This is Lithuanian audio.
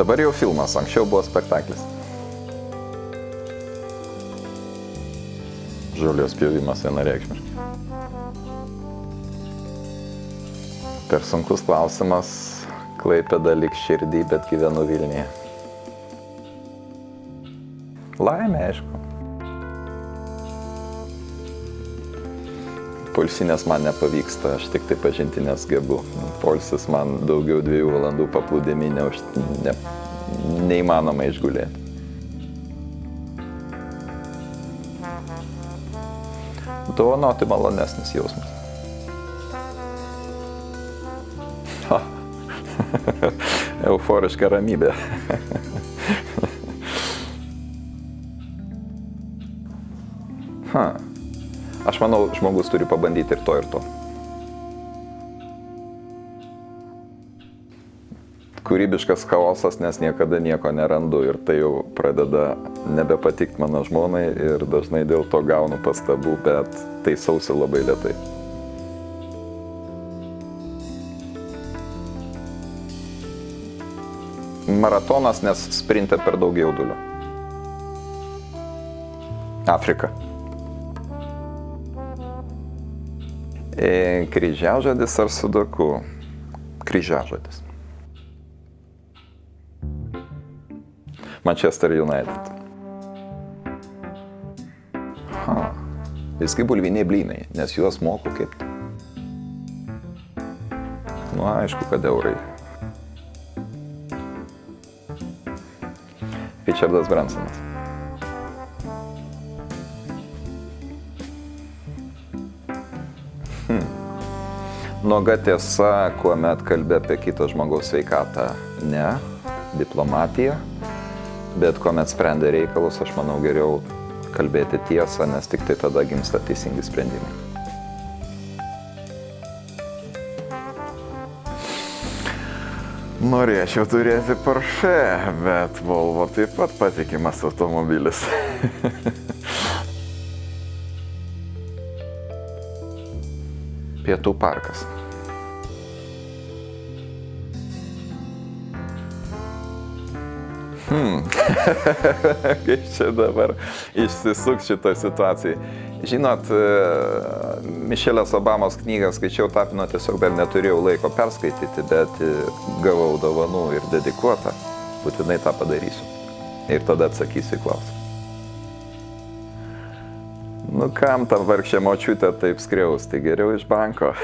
Dabar jau filmas, anksčiau buvo spektaklis. Žolės pjovimas vienareikšmiškai. Per sunkus klausimas, Klaipėda lyg širdį, bet gyvenu Vilniuje. Laimė, aišku. Poilsinės man nepavyksta, aš tik tai pažintinės gebu. Poilsis man daugiau 2 valandų paplūdimy neįmanoma išgulėti. Dovanoti malonesnis jausmas. Euforiška ramybė. Aš manau, žmogus turi pabandyti ir to, ir to. Kūrybiškas chaosas, nes niekada nieko nerandu ir tai jau pradeda nebepatikti mano žmonai ir dažnai dėl to gaunu pastabų, bet taisausi labai lėtai. Maratonas, nes sprinte per daug jaudulio. Afrika. Kryžiažodis ar sudoku? Kryžiažodis. Manchester United. Visgi bulviniai blynai, nes juos moku kaip. Nu, aišku, kad eurai. Richardas Bransonas. Nuoga tiesa, kuomet kalbė apie kito žmogaus sveikatą, ne, diplomatija, bet kuomet sprendė reikalus, aš manau geriau kalbėti tiesą, nes tik tai tada gimsta teisingi sprendimai. Norėčiau turėti Porsche, bet Volvo taip pat patikimas automobilis. Pietų parkas. Kaip čia dabar išsisuks šitą situaciją. Žinot, Mišelės Obamos knygą skaičiau Tapino, tiesiog dar neturėjau laiko perskaityti, bet gavau dovanų ir dedikuotą. Būtinai tą padarysiu. Ir tada atsakysiu į klausimą. Nu kam tą vargšę močiutę taip skriausti, geriau iš banko.